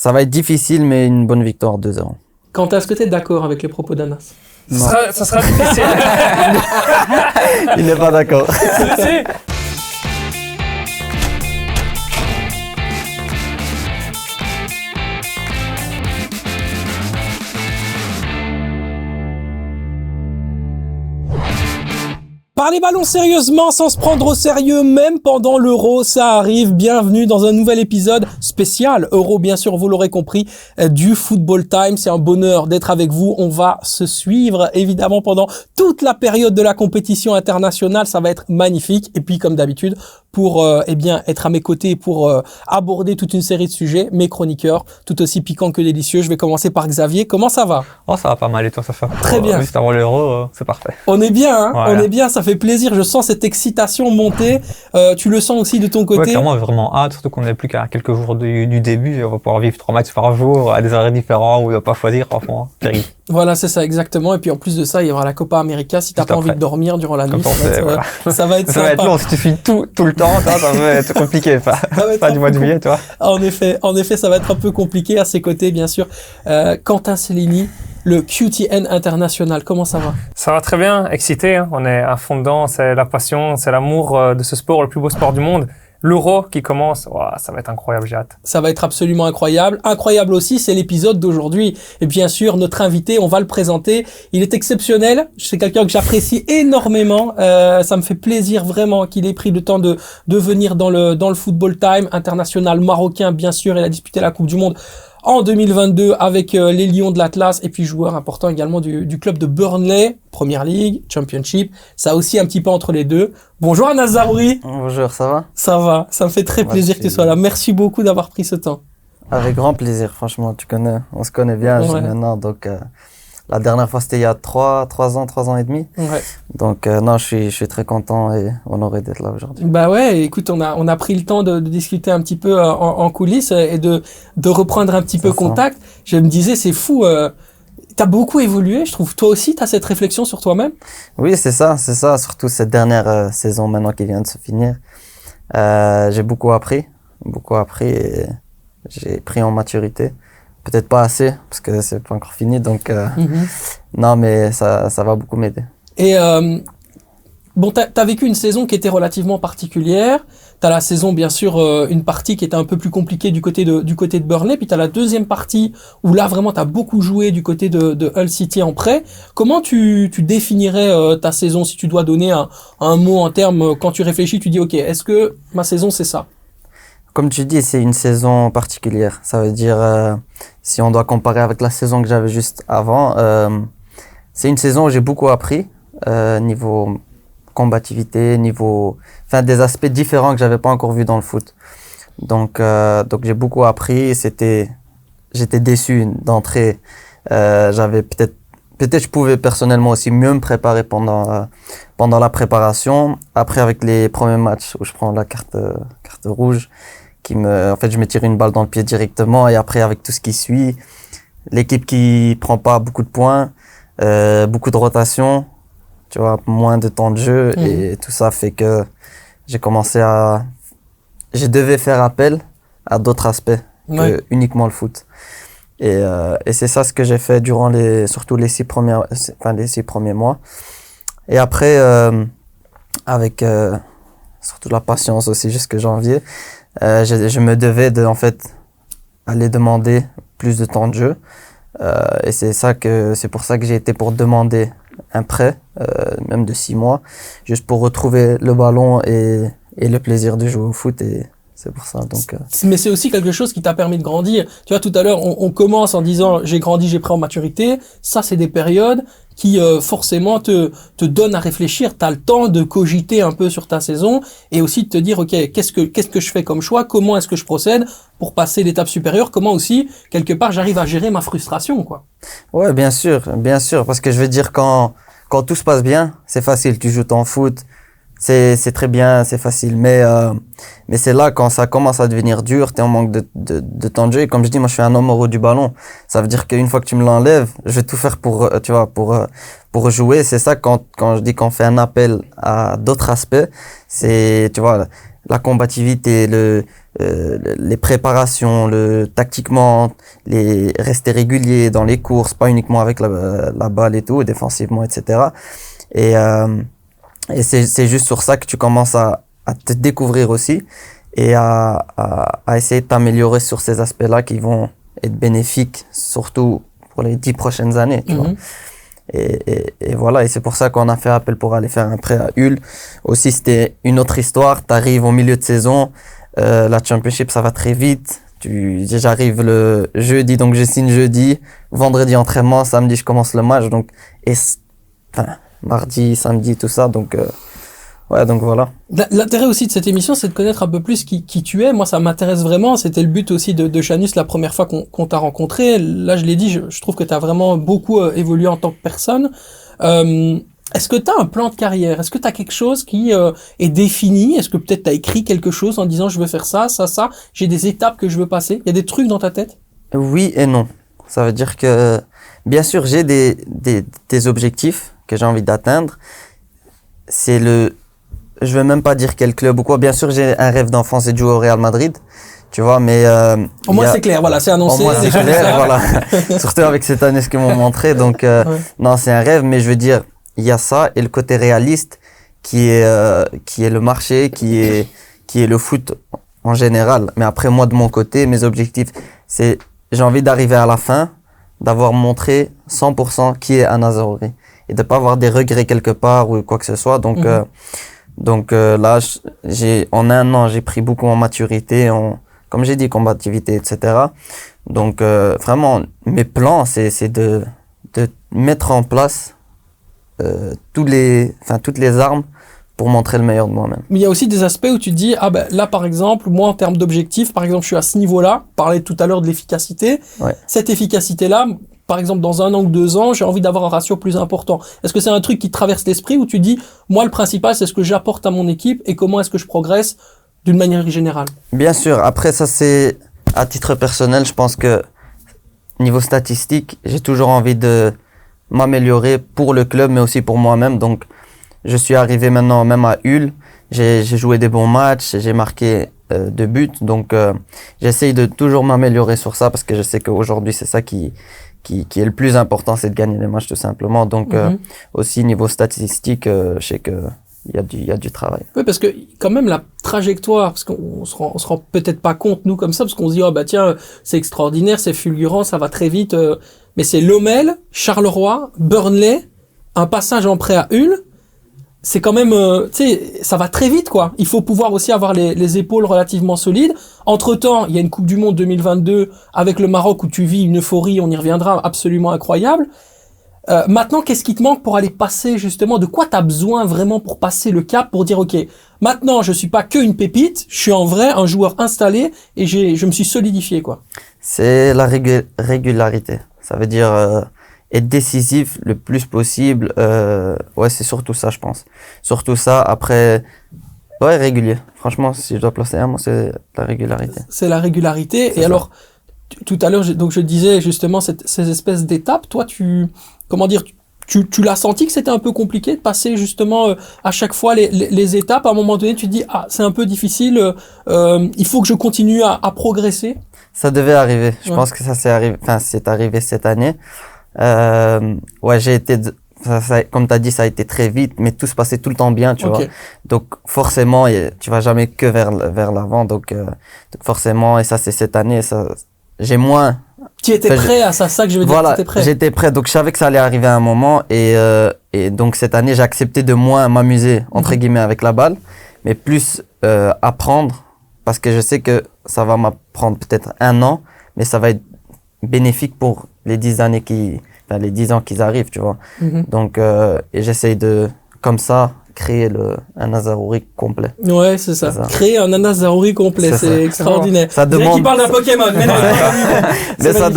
Ça va être difficile, mais une bonne victoire 2-0. Quentin, est-ce que tu es d'accord avec les propos d'Anas? Ça sera difficile. Il n'est pas d'accord. Si. Parler ballon sérieusement, sans se prendre au sérieux, même pendant l'Euro, ça arrive. Bienvenue dans un nouvel épisode spécial Euro, bien sûr, vous l'aurez compris, du Football Time. C'est un bonheur d'être avec vous. On va se suivre, évidemment, pendant toute la période de la compétition internationale. Ça va être magnifique. Et puis, comme d'habitude, pour être à mes côtés pour aborder toute une série de sujets, mes chroniqueurs, tout aussi piquants que délicieux. Je vais commencer par Xavier. Comment ça va? Oh, ça va pas mal et toi, ça fait Très bien. Juste avant l'Euro, c'est parfait. On est bien, hein. Voilà. On est bien, ça fait plaisir. Je sens cette excitation monter. Tu le sens aussi de ton côté? Ouais, clairement, vraiment hâte, surtout qu'on n'est plus qu'à quelques jours du début. On va pouvoir vivre 3 matchs par jour à des horaires différents où on va pas choisir. Franchement, terrible. Voilà, c'est ça, exactement. Et puis en plus de ça, il y aura la Copa América. Si t'as Juste pas envie après. de dormir durant la nuit, Comme ça va être, voilà. ça va être Ça va être sympa. long, si tu suis tout le temps, ça va être compliqué. Ça va être Pas un du peu mois de juillet, tu vois. En effet, ça va être un peu compliqué. À ses côtés, bien sûr, Quentin Cellini, le QTN international. Comment ça va? Ça va très bien, excité. Hein. On est à fond dedans. C'est la passion, c'est l'amour de ce sport, le plus beau sport du monde. L'Euro qui commence, wow, ça va être incroyable, j'ai hâte. Ça va être absolument incroyable. Incroyable aussi, c'est l'épisode d'aujourd'hui. Et bien sûr, notre invité, on va le présenter. Il est exceptionnel. C'est quelqu'un que j'apprécie énormément. Ça me fait plaisir vraiment qu'il ait pris le temps de venir dans le Football Time international marocain. Bien sûr, il a disputé la Coupe du Monde en 2022 avec les Lions de l'Atlas et puis joueur important également du club de Burnley, Premier League, Championship. Ça aussi un petit peu entre les deux. Bonjour Anas Zarouri. Bonjour, ça va? Ça va, ça me fait très plaisir que tu sois là. Merci beaucoup d'avoir pris ce temps. Avec grand plaisir, franchement, on se connaît bien Ouais. maintenant, donc la dernière fois c'était il y a 3 ans et demi. Ouais. Donc non, je suis très content et honoré d'être là aujourd'hui. Bah ouais, écoute, on a pris le temps de discuter un petit peu en coulisses et de reprendre un petit peu C'est ça. contact. Je me disais, c'est fou, t'as beaucoup évolué, je trouve. Toi aussi, t'as cette réflexion sur toi-même? Oui, c'est ça, surtout cette dernière saison maintenant qui vient de se finir. J'ai beaucoup appris et j'ai pris en maturité. Peut-être pas assez, parce que c'est pas encore fini, donc non, mais ça va beaucoup m'aider. Et bon, t'as vécu une saison qui était relativement particulière. T'as la saison, bien sûr, une partie qui était un peu plus compliquée du côté de Burnley. Puis t'as la deuxième partie où là, vraiment, t'as beaucoup joué du côté de Hull City en prêt. Comment tu définirais ta saison si tu dois donner un mot en termes, quand tu réfléchis, tu dis, OK, est-ce que ma saison, c'est ça? Comme tu dis, c'est une saison particulière. Ça veut dire, si on doit comparer avec la saison que j'avais juste avant, c'est une saison où j'ai beaucoup appris, niveau combativité, des aspects différents que j'avais pas encore vus dans le foot. Donc j'ai beaucoup appris. J'étais déçu d'entrée. J'avais peut-être je pouvais personnellement aussi mieux me préparer pendant la préparation. Après, avec les premiers matchs où je prends la carte rouge, je me tire une balle dans le pied directement, et après, avec tout ce qui suit, l'équipe qui prend pas beaucoup de points, beaucoup de rotation, tu vois, moins de temps de jeu, et tout ça fait que je devais faire appel à d'autres aspects que uniquement le foot. Et c'est ça ce que j'ai fait durant surtout les 6 premiers mois. Et après, avec surtout la patience aussi jusque janvier, je me devais aller demander plus de temps de jeu. Et c'est pour ça que j'ai été pour demander un prêt, même de 6 mois, juste pour retrouver le ballon et le plaisir de jouer au foot. Et c'est pour ça, donc... Mais c'est aussi quelque chose qui t'a permis de grandir. Tu vois, tout à l'heure, on commence en disant « j'ai grandi, j'ai pris en maturité ». Ça, c'est des périodes qui forcément te donnent à réfléchir. Tu as le temps de cogiter un peu sur ta saison et aussi de te dire « ok, qu'est-ce que je fais comme choix? Comment est-ce que je procède pour passer l'étape supérieure? Comment aussi, quelque part, j'arrive à gérer ma frustration, quoi ?» Ouais, bien sûr, parce que je veux dire, quand tout se passe bien, c'est facile, tu joues ton foot, c'est très bien, c'est facile, mais c'est là quand ça commence à devenir dur, t'es en manque de temps de jeu. Et comme je dis, moi je suis un homme heureux du ballon. Ça veut dire qu'une fois que tu me l'enlèves, je vais tout faire pour jouer. C'est ça quand je dis qu'on fait un appel à d'autres aspects, c'est, tu vois, la combativité, les préparations, tactiquement, rester régulier dans les courses, pas uniquement avec la balle et tout, défensivement, etc. Et c'est juste sur ça que tu commences à te découvrir aussi et à essayer de t'améliorer sur ces aspects-là qui vont être bénéfiques, surtout pour les 10 prochaines années, tu vois. Et voilà, et c'est pour ça qu'on a fait appel pour aller faire un prêt à Hull. Aussi, c'était une autre histoire. T'arrives au milieu de saison, la Championship, ça va très vite. J'arrive le jeudi, donc je signe jeudi. Vendredi, entraînement. Samedi, je commence le match. Donc, mardi, samedi, tout ça. Donc, ouais, donc voilà. L'intérêt aussi de cette émission, c'est de connaître un peu plus qui tu es. Moi, ça m'intéresse vraiment. C'était le but aussi de Shanus la première fois qu'on t'a rencontré. Là, je l'ai dit, je trouve que tu as vraiment beaucoup évolué en tant que personne. Est-ce que tu as un plan de carrière? Est-ce que tu as quelque chose qui est défini? Est-ce que peut-être tu as écrit quelque chose en disant je veux faire ça, ça, ça? J'ai des étapes que je veux passer. Il y a des trucs dans ta tête? Oui et non. Ça veut dire que, bien sûr, j'ai des objectifs que j'ai envie d'atteindre. Je vais même pas dire quel club ou quoi. Bien sûr, j'ai un rêve d'enfant, c'est de jouer au Real Madrid. Tu vois, mais au moins c'est clair, voilà, c'est annoncé. Au moins c'est clair, voilà. Surtout avec cette année ce qu'ils m'ont montré. Donc ouais. Non, c'est un rêve, mais je veux dire, il y a ça et le côté réaliste qui est le marché, qui est le foot en général. Mais après moi de mon côté, mes objectifs, c'est j'ai envie d'arriver à la fin, d'avoir montré 100% qui est Anas Zaroury et de pas avoir des regrets quelque part ou quoi que ce soit. Donc là, en un an, j'ai pris beaucoup en maturité, comme j'ai dit, combativité, etc. Donc, vraiment, mes plans, c'est de mettre en place toutes les armes pour montrer le meilleur de moi-même. Mais il y a aussi des aspects où tu te dis, là, par exemple, moi, en termes d'objectifs, par exemple, je suis à ce niveau-là, parlais tout à l'heure de l'efficacité. Ouais. Cette efficacité-là, par exemple, dans 1 an ou 2 ans, j'ai envie d'avoir un ratio plus important. Est-ce que c'est un truc qui te traverse l'esprit où tu dis, moi, le principal, c'est ce que j'apporte à mon équipe et comment est-ce que je progresse d'une manière générale? Bien sûr. Après, ça, c'est à titre personnel. Je pense que niveau statistique, j'ai toujours envie de m'améliorer pour le club, mais aussi pour moi-même. Donc, je suis arrivé maintenant même à Hull. J'ai joué des bons matchs, j'ai marqué 2 buts. Donc, j'essaye de toujours m'améliorer sur ça parce que je sais qu'aujourd'hui, c'est ça qui est le plus important, c'est de gagner les matchs tout simplement. Donc, aussi niveau statistique, je sais que il y a du travail. Oui, parce que quand même la trajectoire, parce qu'on se rend peut-être pas compte nous comme ça, parce qu'on se dit tiens, c'est extraordinaire, c'est fulgurant, ça va très vite. Mais c'est Lommel, Charleroi, Burnley, un passage en prêt à Hull. C'est quand même, tu sais, ça va très vite quoi. Il faut pouvoir aussi avoir les épaules relativement solides. Entre-temps, il y a une Coupe du Monde 2022 avec le Maroc où tu vis une euphorie, on y reviendra, absolument incroyable. Maintenant, qu'est-ce qui te manque pour aller passer justement? De quoi t'as besoin vraiment pour passer le cap, pour dire ok, maintenant je suis pas que une pépite, je suis en vrai un joueur installé et je me suis solidifié quoi. C'est la régularité. Ça veut dire être décisif le plus possible. Ouais, c'est surtout ça, je pense. Surtout ça. Après, ouais, régulier. Franchement, si je dois placer un mot, c'est la régularité. C'est la régularité. Et alors, tout à l'heure, donc je disais justement ces espèces d'étapes. Toi, comment dire, tu l'as senti que c'était un peu compliqué de passer justement à chaque fois les étapes. À un moment donné, tu te dis c'est un peu difficile. Il faut que je continue à progresser. Ça devait arriver. Je pense que ça c'est arrivé. Enfin, c'est arrivé cette année. Ouais, j'ai été. Comme tu as dit, ça a été très vite, mais tout se passait tout le temps bien, tu vois. Donc forcément, tu vas jamais que vers l'avant. Donc forcément, et ça c'est cette année. J'ai moins. Tu étais prêt à ça que je veux dire. Voilà, t'étais prêt. J'étais prêt, donc je savais que ça allait arriver à un moment et donc cette année j'ai accepté de moins m'amuser entre guillemets avec la balle, mais plus apprendre parce que je sais que ça va m'apprendre peut-être 1 an, mais ça va être bénéfique pour les 10 années les 10 ans qui arrivent, tu vois. Donc et j'essaye de comme ça créer un Anas Zaroury complet. Ouais, c'est ça. Créer un Anas Zaroury complet, c'est extraordinaire. Ça demande. Qui parle d'un Pokémon, mais non. Mais ça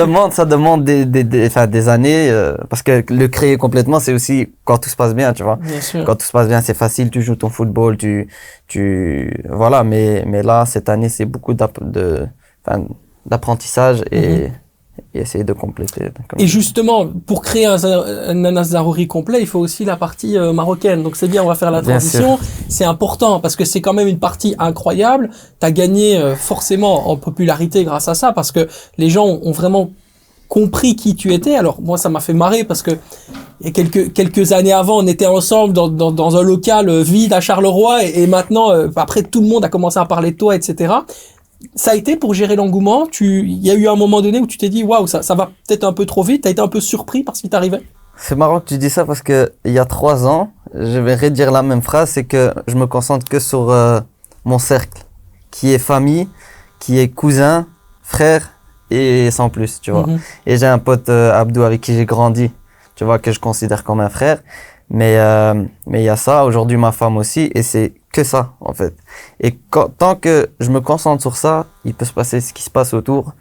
demande des années parce que le créer complètement, c'est aussi quand tout se passe bien, tu vois. Bien sûr. Quand tout se passe bien, c'est facile, tu joues ton football, voilà. Mais là, cette année, c'est beaucoup d'apprentissage et et essayer de compléter. Et justement, pour créer un Anas Zaroury complet, il faut aussi la partie marocaine. Donc c'est bien, on va faire la transition. C'est important parce que c'est quand même une partie incroyable. T'as gagné forcément en popularité grâce à ça parce que les gens ont vraiment compris qui tu étais. Alors moi, ça m'a fait marrer parce que il y a quelques années avant, on était ensemble dans un local vide à Charleroi et maintenant, après, tout le monde a commencé à parler de toi, etc. Ça a été pour gérer l'engouement. Il y a eu un moment donné où tu t'es dit, waouh, ça va peut-être un peu trop vite. T'as été un peu surpris par ce qui t'arrivait? C'est marrant que tu dis ça parce que il y a 3 ans, je vais redire la même phrase, c'est que je me concentre que sur mon cercle, qui est famille, qui est cousin, frère et sans plus, tu vois. Et j'ai un pote Abdou avec qui j'ai grandi, tu vois, que je considère comme un frère. Mais il y a ça, aujourd'hui ma femme aussi, et c'est que ça, en fait. Et tant que je me concentre sur ça, il peut se passer ce qui se passe autour.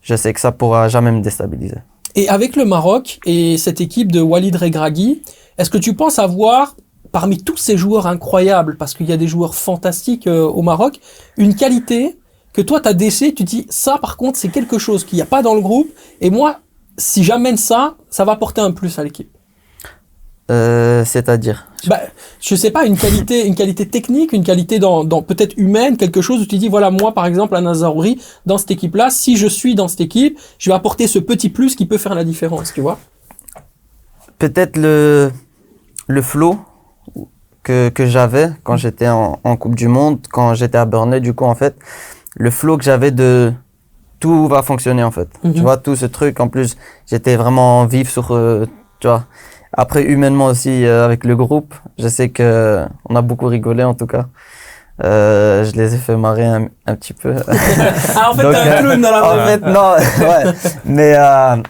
Je sais que ça pourra jamais me déstabiliser. Et avec le Maroc et cette équipe de Walid Regragui, est-ce que tu penses avoir, parmi tous ces joueurs incroyables, parce qu'il y a des joueurs fantastiques au Maroc, une qualité que toi t'as décelée, tu dis, ça par contre c'est quelque chose qu'il n'y a pas dans le groupe, et moi, si j'amène ça, ça va apporter un plus à l'équipe? C'est-à-dire? Je sais pas, une qualité technique, une qualité dans peut-être humaine, quelque chose où tu dis, voilà, moi, par exemple, Anas Zaroury, dans cette équipe-là, si je suis dans cette équipe, je vais apporter ce petit plus qui peut faire la différence, tu vois? Peut-être le flow que j'avais quand j'étais en Coupe du Monde, quand j'étais à Burnley, du coup, en fait, le flow que j'avais de tout va fonctionner, en fait. Tu vois, tout ce truc, en plus, j'étais vraiment vif sur, tu vois. Après, humainement aussi, avec le groupe, je sais que on a beaucoup rigolé, en tout cas. Je les ai fait marrer un petit peu. Ah, en fait, t'es un clown dans la En fait, non, ouais.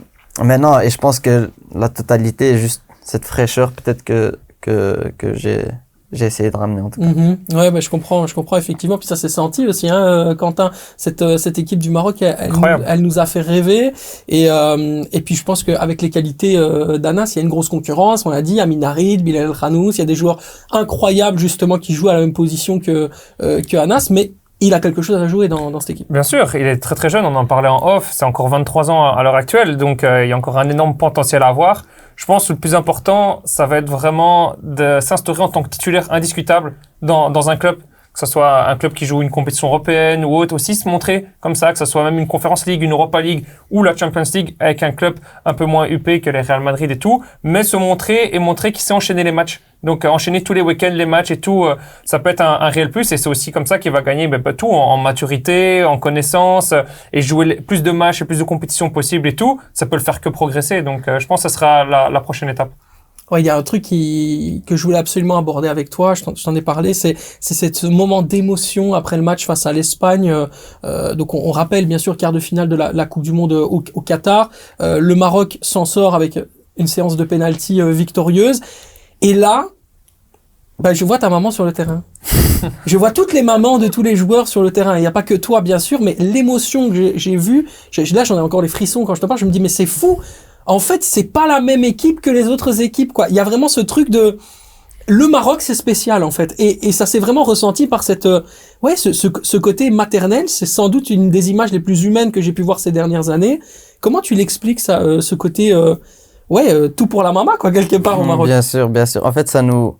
Mais non, et je pense que la totalité est juste cette fraîcheur, peut-être que j'ai essayé de ramener, en tout cas. Ouais, je comprends effectivement. Puis ça s'est senti aussi, Quentin. Cette équipe du Maroc, elle nous a fait rêver. Et puis je pense qu'avec les qualités d'Anas, il y a une grosse concurrence. On l'a dit, Amin Harid, Bilal Khanous, il y a des joueurs incroyables justement qui jouent à la même position que Anas, mais il a quelque chose à jouer dans cette équipe. Bien sûr, il est très très jeune, on en parlait en off, c'est encore 23 ans à l'heure actuelle, donc il y a encore un énorme potentiel à avoir. Je pense que le plus important, ça va être vraiment de s'instaurer en tant que titulaire indiscutable dans un club, que ce soit un club qui joue une compétition européenne ou autre, aussi se montrer comme ça, que ce soit même une Conference League, une Europa League ou la Champions League avec un club un peu moins huppé que les Real Madrid et tout, mais se montrer et montrer qu'il sait enchaîner les matchs. Donc enchaîner tous les week-ends les matchs et tout, ça peut être un réel plus, et c'est aussi comme ça qu'il va gagner tout en maturité, en connaissance, et jouer plus de matchs et plus de compétitions possibles et tout, ça peut le faire que progresser. Donc je pense que ce sera la prochaine étape. Ouais, il y a un truc que je voulais absolument aborder avec toi, je t'en ai parlé, c'est ce moment d'émotion après le match face à l'Espagne. Donc on rappelle bien sûr quart de finale de la Coupe du Monde au Qatar. Le Maroc s'en sort avec une séance de penalty victorieuse. Et là, je vois ta maman sur le terrain. Je vois toutes les mamans de tous les joueurs sur le terrain. Il n'y a pas que toi, bien sûr, mais l'émotion que j'ai vue, là j'en ai encore les frissons quand je te parle, je me dis mais c'est fou. En fait, c'est pas la même équipe que les autres équipes, quoi. Il y a vraiment ce truc de, le Maroc, c'est spécial, en fait. Et ça s'est vraiment ressenti par ce côté maternel. C'est sans doute une des images les plus humaines que j'ai pu voir ces dernières années. Comment tu l'expliques, ça, ce côté, tout pour la maman, quoi, quelque part au Maroc? Bien sûr, bien sûr. En fait, ça nous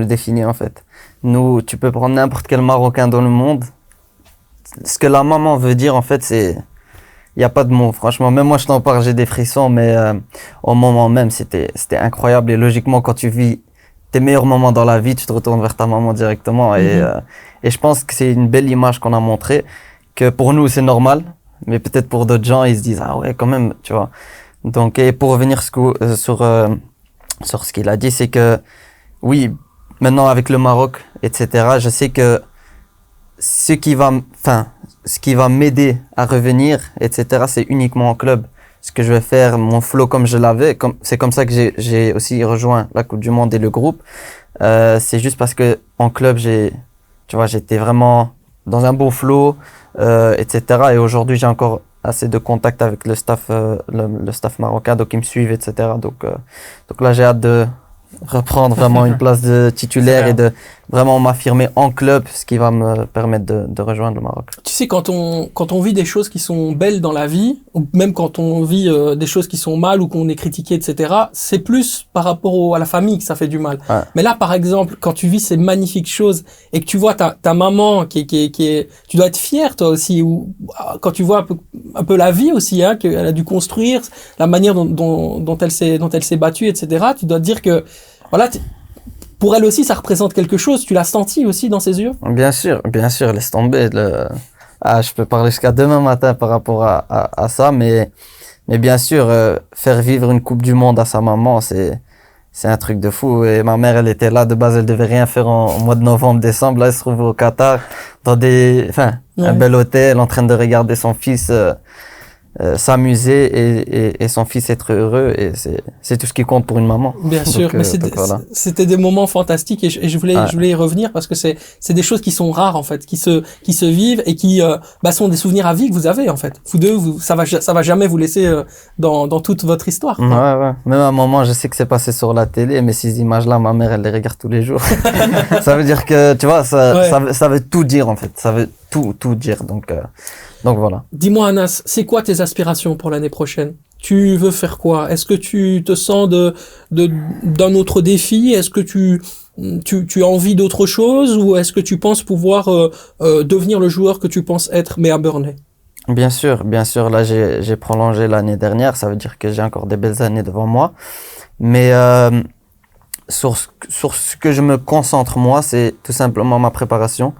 définit, en fait. Nous, tu peux prendre n'importe quel Marocain dans le monde. Ce que la maman veut dire, en fait, c'est, il n'y a pas de mots, franchement. Même moi, je t'en parle, j'ai des frissons, mais au moment même, c'était incroyable. Et logiquement, quand tu vis tes meilleurs moments dans la vie, tu te retournes vers ta maman directement. Et je pense que c'est une belle image qu'on a montrée, que pour nous, c'est normal, mais peut-être pour d'autres gens, ils se disent, ah ouais, quand même, tu vois. Donc, et pour revenir sur ce qu'il a dit, c'est que, oui, maintenant, avec le Maroc, etc., je sais que ce qui va m'aider à revenir, etc., c'est uniquement en club. Ce que je vais faire, mon flow comme je l'avais, c'est comme ça que j'ai aussi rejoint la Coupe du Monde et le groupe. C'est juste parce que en club, j'étais vraiment dans un bon flow, etc. Et aujourd'hui, j'ai encore assez de contact avec le staff marocain, donc ils me suivent, etc. Donc là, j'ai hâte de reprendre vraiment une place de titulaire et de vraiment m'affirmer en club, ce qui va me permettre de rejoindre le Maroc. Tu sais, quand on vit des choses qui sont belles dans la vie, ou même quand on vit des choses qui sont mal ou qu'on est critiqué, etc., c'est plus par rapport à la famille que ça fait du mal. Ouais. Mais là, par exemple, quand tu vis ces magnifiques choses et que tu vois ta maman qui est, tu dois être fier toi aussi, ou quand tu vois un peu la vie aussi, hein, qu'elle a dû construire, la manière dont elle s'est battue, etc., tu dois te dire que, voilà, pour elle aussi, ça représente quelque chose. Tu l'as senti aussi dans ses yeux? Bien sûr, laisse tomber. Je peux parler jusqu'à demain matin par rapport à ça, mais bien sûr, faire vivre une Coupe du Monde à sa maman, c'est un truc de fou. Et ma mère, elle était là, de base, elle devait rien faire en mois de novembre, décembre. Là, elle se trouve au Qatar, dans un bel hôtel, en train de regarder son fils s'amuser et son fils être heureux, et c'est tout ce qui compte pour une maman. Bien sûr, mais c'était des moments fantastiques, et je voulais y revenir parce que c'est des choses qui sont rares en fait, qui se vivent et qui sont des souvenirs à vie que vous avez en fait. Vous deux, ça va jamais vous laisser dans toute votre histoire. Ouais. Même à un moment, je sais que c'est passé sur la télé, mais ces images-là, ma mère, elle les regarde tous les jours. Ça veut dire que, tu vois, ça veut tout dire en fait. Ça veut tout dire. Donc voilà. Dis-moi Anas, c'est quoi tes aspirations pour l'année prochaine? Tu veux faire quoi? Est-ce que tu te sens d'un autre défi? Est-ce que tu as envie d'autre chose, ou est-ce que tu penses pouvoir devenir le joueur que tu penses être, mais à Burnley? Bien sûr. Là, j'ai prolongé l'année dernière. Ça veut dire que j'ai encore des belles années devant moi. Mais sur ce que je me concentre moi, c'est tout simplement ma préparation.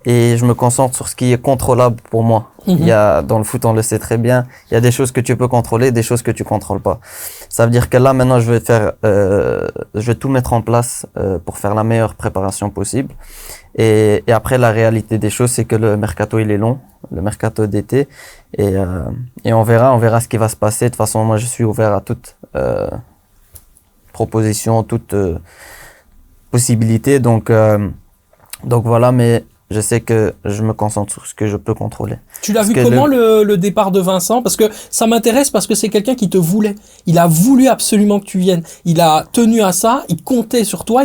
Et je me concentre sur ce qui est contrôlable pour moi. Il y a, dans le foot, on le sait très bien, il y a des choses que tu peux contrôler, des choses que tu contrôles pas. Ça veut dire que là, maintenant, je vais tout mettre en place pour faire la meilleure préparation possible. Et après, la réalité des choses, c'est que le mercato, il est long, le mercato d'été. Et on verra ce qui va se passer. De toute façon, moi, je suis ouvert à toute proposition, toute possibilité. Donc voilà, mais je sais que je me concentre sur ce que je peux contrôler. Tu l'as vu comment le départ de Vincent? Parce que ça m'intéresse, parce que c'est quelqu'un qui te voulait. Il a voulu absolument que tu viennes. Il a tenu à ça, il comptait sur toi.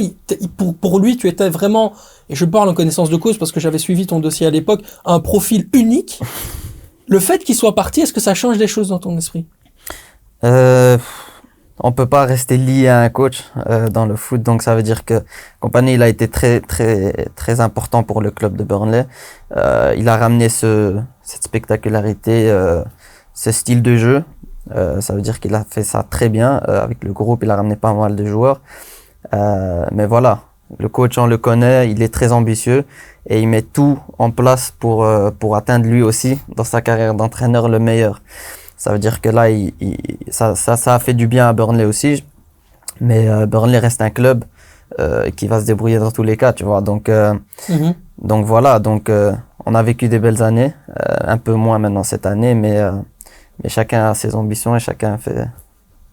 Pour lui, tu étais vraiment, et je parle en connaissance de cause parce que j'avais suivi ton dossier à l'époque, un profil unique. Le fait qu'il soit parti, est-ce que ça change des choses dans ton esprit? On peut pas rester lié à un coach dans le foot, donc ça veut dire que Kompany, il a été très important pour le club de Burnley. Il a ramené cette spectacularité, ce style de jeu. Ça veut dire qu'il a fait ça très bien avec le groupe. Il a ramené pas mal de joueurs. Mais voilà, le coach, on le connaît, il est très ambitieux et il met tout en place pour atteindre lui aussi dans sa carrière d'entraîneur le meilleur. Ça veut dire que là, ça a fait du bien à Burnley aussi. Mais Burnley reste un club qui va se débrouiller dans tous les cas, tu vois. Donc voilà, on a vécu des belles années, un peu moins maintenant cette année, mais chacun a ses ambitions et chacun fait...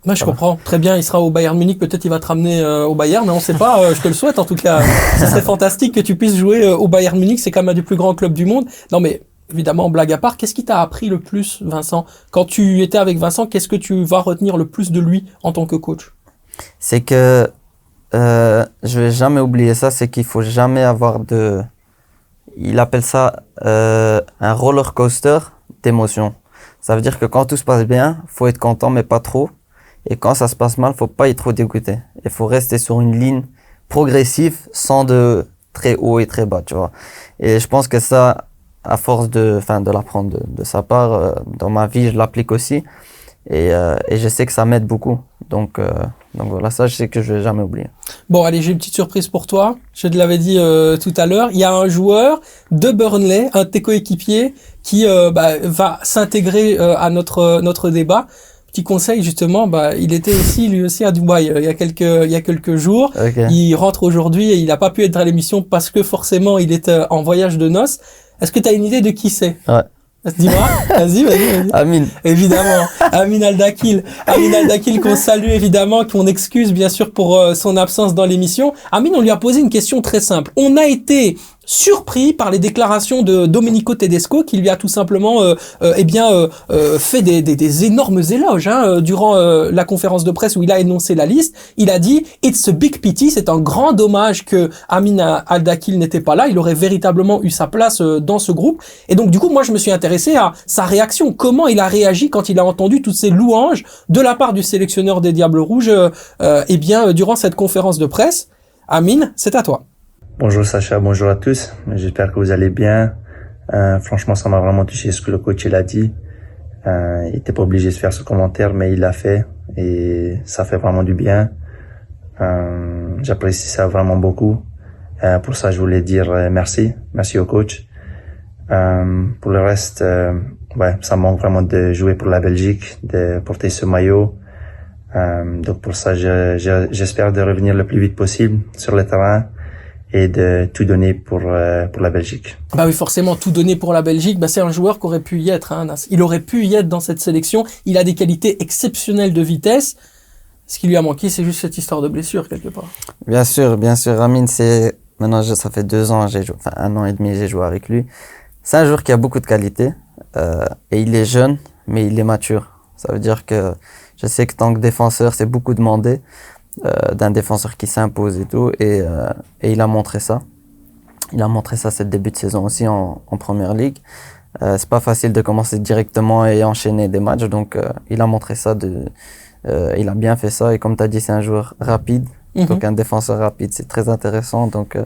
Moi, je comprends. Très bien, il sera au Bayern Munich. Peut-être il va te ramener au Bayern, mais on sait pas. Je te le souhaite en tout cas. Ce serait fantastique que tu puisses jouer au Bayern Munich. C'est quand même un des plus grands clubs du monde. Non, mais évidemment, blague à part, qu'est-ce qui t'a appris le plus, Vincent? Quand tu étais avec Vincent, qu'est-ce que tu vas retenir le plus de lui en tant que coach? C'est que je vais jamais oublier ça. C'est qu'il faut jamais avoir il appelle ça un roller coaster d'émotions. Ça veut dire que quand tout se passe bien, faut être content, mais pas trop. Et quand ça se passe mal, faut pas être trop dégoûté. Il faut rester sur une ligne progressive, sans de très haut et très bas, tu vois. Et je pense que ça, à force de l'apprendre de sa part, dans ma vie, je l'applique aussi. Et je sais que ça m'aide beaucoup. Donc voilà, ça, je sais que je vais jamais oublier. Bon, allez, j'ai une petite surprise pour toi. Je te l'avais dit tout à l'heure. Il y a un joueur de Burnley, un de tes coéquipiers, qui va s'intégrer à notre débat. Petit conseil, justement, il était lui aussi à Dubaï il y a quelques jours. Okay. Il rentre aujourd'hui et il n'a pas pu être à l'émission parce que forcément il est en voyage de noces. Est-ce que tu as une idée de qui c'est? Ouais. Dis-moi, vas-y. Amine. Évidemment, Amin Al-Dakil. Amin Al-Dakil qu'on salue évidemment, qu'on excuse bien sûr pour son absence dans l'émission. Amin, on lui a posé une question très simple. On a été surpris par les déclarations de Domenico Tedesco qui lui a tout simplement fait des énormes éloges durant la conférence de presse où il a énoncé la liste. Il a dit « It's a big pity », c'est un grand dommage que Amin Al-Dakil n'était pas là, il aurait véritablement eu sa place dans ce groupe. Et donc du coup, moi je me suis intéressé à sa réaction, comment il a réagi quand il a entendu toutes ces louanges de la part du sélectionneur des Diables Rouges durant cette conférence de presse. Amin, c'est à toi. Bonjour Sacha, bonjour à tous. J'espère que vous allez bien. Franchement, ça m'a vraiment touché ce que le coach il a dit. Il était pas obligé de faire ce commentaire, mais il l'a fait et ça fait vraiment du bien. J'apprécie ça vraiment beaucoup. Pour ça, je voulais dire merci au coach. Pour le reste, ça me manque vraiment de jouer pour la Belgique, de porter ce maillot. Donc pour ça, j'espère de revenir le plus vite possible sur le terrain et de tout donner pour la Belgique. Bah oui, forcément, tout donner pour la Belgique, c'est un joueur qui aurait pu y être, Nas. Il aurait pu y être dans cette sélection. Il a des qualités exceptionnelles de vitesse. Ce qui lui a manqué, c'est juste cette histoire de blessure, quelque part. Bien sûr. Amin, ça fait 2 ans, 1 an et demi, j'ai joué avec lui. C'est un joueur qui a beaucoup de qualités, et il est jeune, mais il est mature. Ça veut dire que je sais que tant que défenseur, c'est beaucoup demandé. D'un défenseur qui s'impose et tout, et il a montré ça. Il a montré ça ce début de saison aussi en Première Ligue. C'est pas facile de commencer directement et enchaîner des matchs, donc il a montré ça. Il a bien fait ça, et comme tu as dit, c'est un joueur rapide. Donc un défenseur rapide, c'est très intéressant. Donc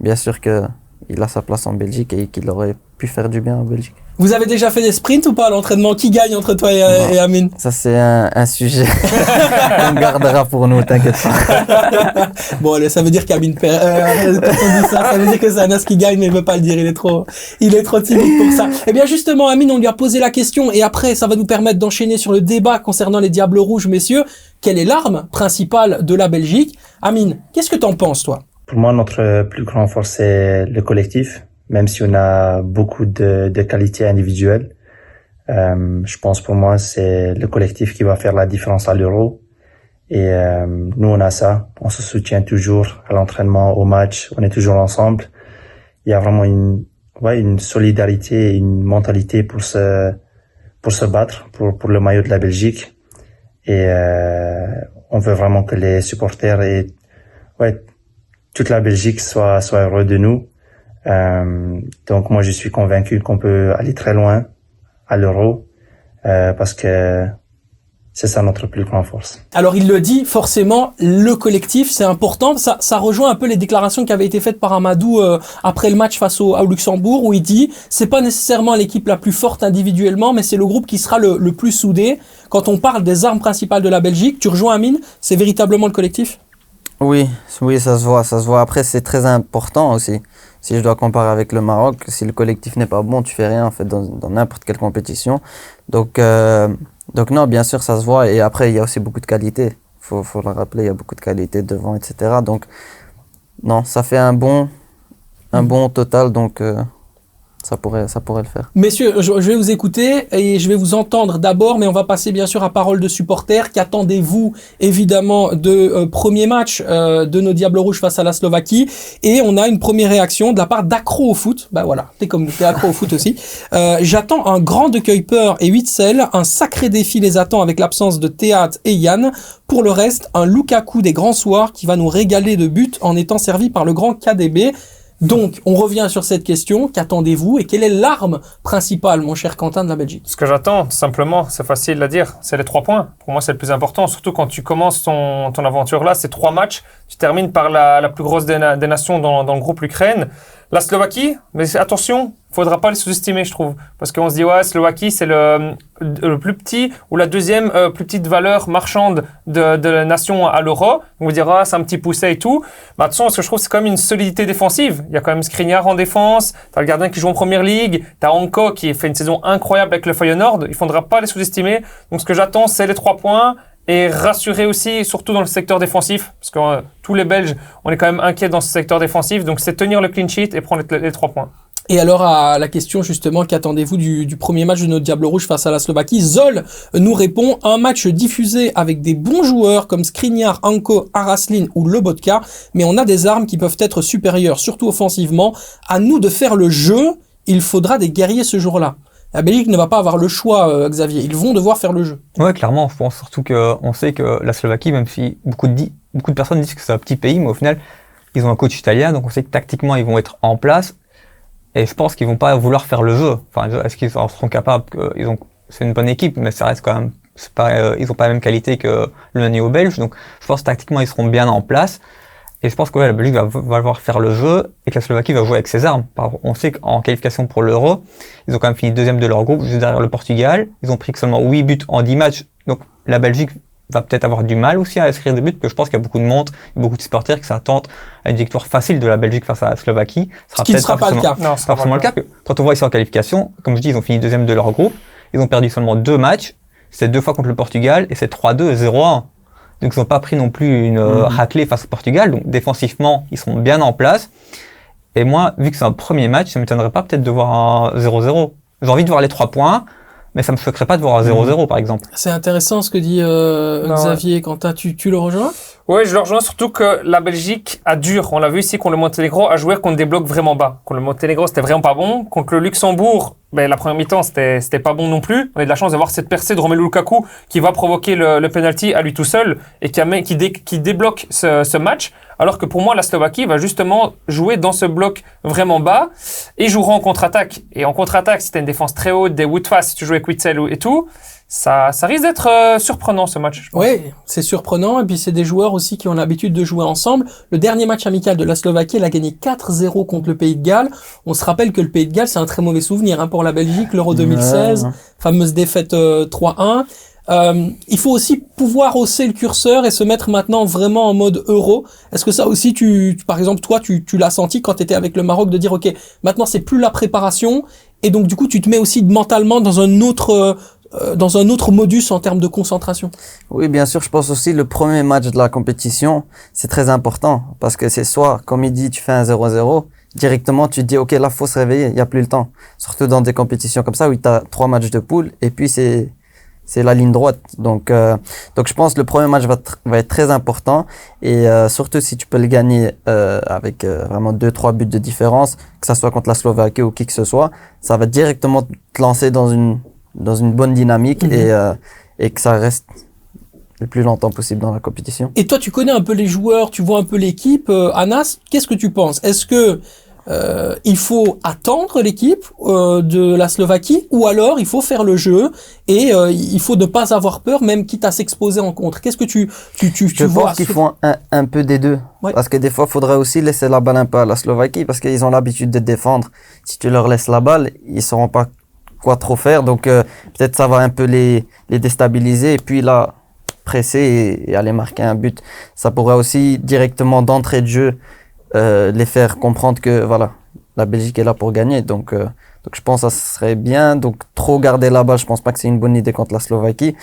bien sûr que il a sa place en Belgique et qu'il aurait pu faire du bien en Belgique. Vous avez déjà fait des sprints ou pas à l'entraînement? Qui gagne entre toi et Amin? Ça, c'est un sujet qu'on gardera pour nous, t'inquiète pas. Bon, allez, ça veut dire qu'Amin perd. Quand on dit ça veut dire que c'est Anas qui gagne, mais il veut pas le dire. Il est trop timide pour ça. Eh bien, justement, Amin, on lui a posé la question, et après, ça va nous permettre d'enchaîner sur le débat concernant les Diables Rouges, messieurs. Quelle est l'arme principale de la Belgique? Amin, qu'est-ce que t'en penses, toi? Pour moi, notre plus grande force, c'est le collectif. Même si on a beaucoup de qualités individuelles, je pense pour moi c'est le collectif qui va faire la différence à l'Euro. Et nous on a ça, on se soutient toujours à l'entraînement, au match, on est toujours ensemble. Il y a vraiment une solidarité et une mentalité pour se battre pour le maillot de la Belgique. Et on veut vraiment que les supporters et toute la Belgique soit heureux de nous. Donc moi je suis convaincu qu'on peut aller très loin à l'Euro parce que c'est ça notre plus grande force. Alors il le dit, forcément, le collectif c'est important. Ça rejoint un peu les déclarations qui avaient été faites par Amadou après le match face au Luxembourg, où il dit c'est pas nécessairement l'équipe la plus forte individuellement, mais c'est le groupe qui sera le plus soudé. Quand on parle des armes principales de la Belgique, tu rejoins Amin, c'est véritablement le collectif? Oui, ça se voit. Après, c'est très important aussi. Si je dois comparer avec le Maroc, si le collectif n'est pas bon, tu fais rien en fait dans n'importe quelle compétition. Donc non, bien sûr, ça se voit. Et après, il y a aussi beaucoup de qualité. Faut le rappeler, il y a beaucoup de qualité devant, etc. Donc non, ça fait un bon total. Donc ça pourrait le faire. Messieurs, je vais vous écouter et je vais vous entendre d'abord, mais on va passer bien sûr à parole de supporters. Qu'attendez-vous évidemment de premier match de nos Diables Rouges face à la Slovaquie? Et on a une première réaction de la part d'Accro au foot. Bah voilà, t'es comme nous, t'es accro au foot aussi. J'attends un grand de Kuiper et Witsel. Un sacré défi les attend avec l'absence de Théat et Yann. Pour le reste, un Lukaku des grands soirs qui va nous régaler de buts en étant servi par le grand KDB. Donc, on revient sur cette question. Qu'attendez-vous et quelle est l'arme principale, mon cher Quentin, de la Belgique? Ce que j'attends, tout simplement, c'est facile à dire, c'est les 3 points. Pour moi, c'est le plus important. Surtout quand tu commences ton aventure là, c'est 3 matchs. Tu termines par la plus grosse des nations dans le groupe, l'Ukraine. La Slovaquie, mais attention, faudra pas les sous-estimer, je trouve. Parce qu'on se dit, ouais, Slovaquie, c'est le plus petit ou la deuxième plus petite valeur marchande de la nation à l'Euro. On vous dira, c'est un petit pousset et tout. Mais attention, parce que je trouve que c'est quand même une solidité défensive. Il y a quand même Skriniar en défense. T'as le gardien qui joue en Première Ligue. T'as Anko qui fait une saison incroyable avec le Feyenoord. Il faudra pas les sous-estimer. Donc, ce que j'attends, c'est les 3 points. Et rassurer aussi, surtout dans le secteur défensif, parce que tous les Belges, on est quand même inquiets dans ce secteur défensif, donc c'est tenir le clean sheet et prendre les 3 points. Et alors, à la question justement, qu'attendez-vous du premier match de notre Diable Rouge face à la Slovaquie, Zol nous répond un match diffusé avec des bons joueurs comme Skriniar, Anko, Araslin ou Lobotka, mais on a des armes qui peuvent être supérieures, surtout offensivement. À nous de faire le jeu, il faudra des guerriers ce jour-là. La Belgique ne va pas avoir le choix, Xavier. Ils vont devoir faire le jeu. Ouais, clairement. Je pense surtout qu'on sait que la Slovaquie, même si beaucoup de personnes disent que c'est un petit pays, mais au final, ils ont un coach italien, donc on sait que tactiquement, ils vont être en place. Et je pense qu'ils vont pas vouloir faire le jeu. Enfin, est-ce qu'ils en seront capables? C'est une bonne équipe, mais ça reste quand même, ils ont pas la même qualité que le néo-belge. Donc, je pense que tactiquement, ils seront bien en place. Et je pense que la Belgique va devoir faire le jeu et que la Slovaquie va jouer avec ses armes. On sait qu'en qualification pour l'Euro, ils ont quand même fini deuxième de leur groupe, juste derrière le Portugal. Ils ont pris que seulement 8 buts en 10 matchs. Donc, la Belgique va peut-être avoir du mal aussi à inscrire des buts, parce que je pense qu'il y a beaucoup de monde, beaucoup de supporters qui s'attendent à une victoire facile de la Belgique face à la Slovaquie. Ce qui ne sera pas le cas. Non, C'est pas forcément le cas. Quand on voit ici en qualification, comme je dis, ils ont fini deuxième de leur groupe. Ils ont perdu seulement 2 matchs. C'est 2 fois contre le Portugal et c'est 3-2 et 0-1. Donc ils n'ont pas pris non plus une raclée face au Portugal. Donc défensivement, ils sont bien en place. Et moi, vu que c'est un premier match, ça ne m'étonnerait pas peut-être de voir un 0-0. J'ai envie de voir les 3 points, mais ça me choquerait pas de voir un 0-0 par exemple. C'est intéressant ce que dit Xavier. Quentin, tu le rejoins? Oui, je le rejoins, surtout que la Belgique a dur. On l'a vu ici contre le Monténégro, a joué contre des blocs vraiment bas. Contre le Monténégro, c'était vraiment pas bon. Contre le Luxembourg, la première mi-temps, c'était pas bon non plus. On a de la chance d'avoir cette percée de Romelu Lukaku qui va provoquer le penalty à lui tout seul et qui débloque ce match. Alors que pour moi, la Slovaquie va justement jouer dans ce bloc vraiment bas et jouera en contre-attaque. Et en contre-attaque, si t'as une défense très haute, des Woodface, si tu joues avec Witsel et tout, ça risque d'être surprenant ce match. Oui, c'est surprenant. Et puis c'est des joueurs aussi qui ont l'habitude de jouer ensemble. Le dernier match amical de la Slovaquie, elle a gagné 4-0 contre le Pays de Galles. On se rappelle que le Pays de Galles, c'est un très mauvais souvenir pour la Belgique, l'Euro 2016, fameuse défaite 3-1. Il faut aussi pouvoir hausser le curseur et se mettre maintenant vraiment en mode euro. Est-ce que ça aussi, par exemple, toi, tu l'as senti quand tu étais avec le Maroc, de dire, OK, maintenant c'est plus la préparation, et donc du coup, tu te mets aussi mentalement dans un autre modus en termes de concentration? Oui, bien sûr, je pense aussi le premier match de la compétition, c'est très important, parce que c'est soit, comme il dit, tu fais un 0-0, directement tu te dis, OK, là, faut se réveiller, il n'y a plus le temps. Surtout dans des compétitions comme ça, où tu as 3 matchs de poule, et puis c'est la ligne droite. Donc je pense que le premier match va être très important, et surtout si tu peux le gagner avec vraiment 2-3 buts de différence, que ça soit contre la Slovaquie ou qui que ce soit, ça va directement te lancer dans une bonne dynamique et que ça reste le plus longtemps possible dans la compétition. Et toi, tu connais un peu les joueurs, tu vois un peu l'équipe. Anas, qu'est-ce que tu penses? Est-ce que il faut attendre l'équipe de la Slovaquie, ou alors il faut faire le jeu et il faut ne pas avoir peur, même quitte à s'exposer en contre? Qu'est-ce que tu Je vois? pense qu'ils font un peu des deux. Ouais. Parce que des fois, il faudrait aussi laisser la balle un peu à la Slovaquie, parce qu'ils ont l'habitude de défendre. Si tu leur laisses la balle, ils sauront pas quoi trop faire. Donc peut-être ça va un peu les déstabiliser, et puis là, presser et aller marquer un but. Ça pourrait aussi directement d'entrée de jeu les faire comprendre que voilà, la Belgique est là pour gagner. Donc je pense que ça serait bien. Donc trop garder la balle, je pense pas que c'est une bonne idée contre la Slovaquie.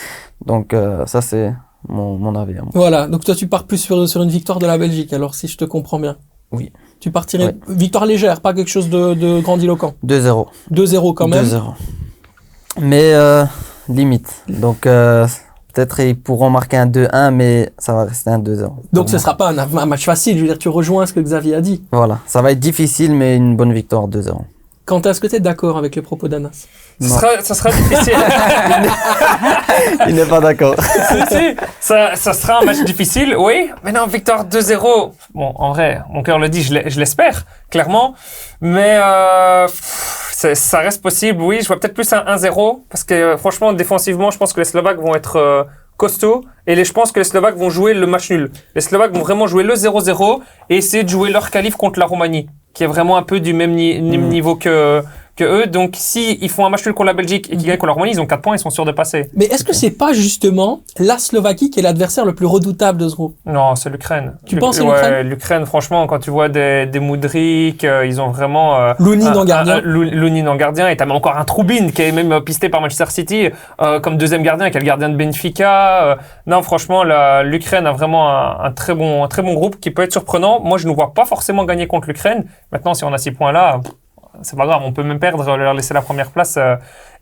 Donc ça c'est mon avis. Voilà, donc toi tu pars plus sur une victoire de la Belgique, alors si je te comprends bien. Oui. Tu partirais victoire légère, pas quelque chose de grandiloquent. 2-0. 2-0 quand même. 2-0. Mais limite. Donc peut-être ils pourront marquer un 2-1, mais ça va rester un 2-0. Donc ce sera pas un match facile, je veux dire, tu rejoins ce que Xavier a dit. Voilà, ça va être difficile, mais une bonne victoire 2-0. Quentin, est-ce que tu es d'accord avec les propos d'Anas? Ça sera difficile. Il n'est pas d'accord. Si, ça sera un match difficile, oui. Mais non, victoire 2-0. Bon, en vrai, mon cœur le dit, je l'espère, clairement. Mais ça reste possible, oui. Je vois peut-être plus un 1-0. Parce que franchement, défensivement, je pense que les Slovaques vont être costauds. Et je pense que les Slovaques vont jouer le match nul. Les Slovaques vont vraiment jouer le 0-0 et essayer de jouer leur qualif contre la Roumanie, qui est vraiment un peu du même niveau que eux. Donc, si ils font un match nul contre la Belgique et qu'ils gagnent contre la Roumanie, ils ont 4 points, ils sont sûrs de passer. Mais est-ce que c'est pas justement la Slovaquie qui est l'adversaire le plus redoutable de ce groupe? Non, c'est l'Ukraine. Tu penses à l'Ukraine? L'Ukraine, franchement, quand tu vois des Mudryk, ils ont vraiment... Lounine en gardien. Lounine en gardien, et t'as même encore un Troubin qui est même pisté par Manchester City comme deuxième gardien, qui est le gardien de Benfica. Non, franchement, l'Ukraine a vraiment un très bon groupe qui peut être surprenant. Moi, je ne vois pas forcément gagner contre l'Ukraine. Maintenant, si on a 6 points là... c'est pas grave, on peut même perdre, leur laisser la première place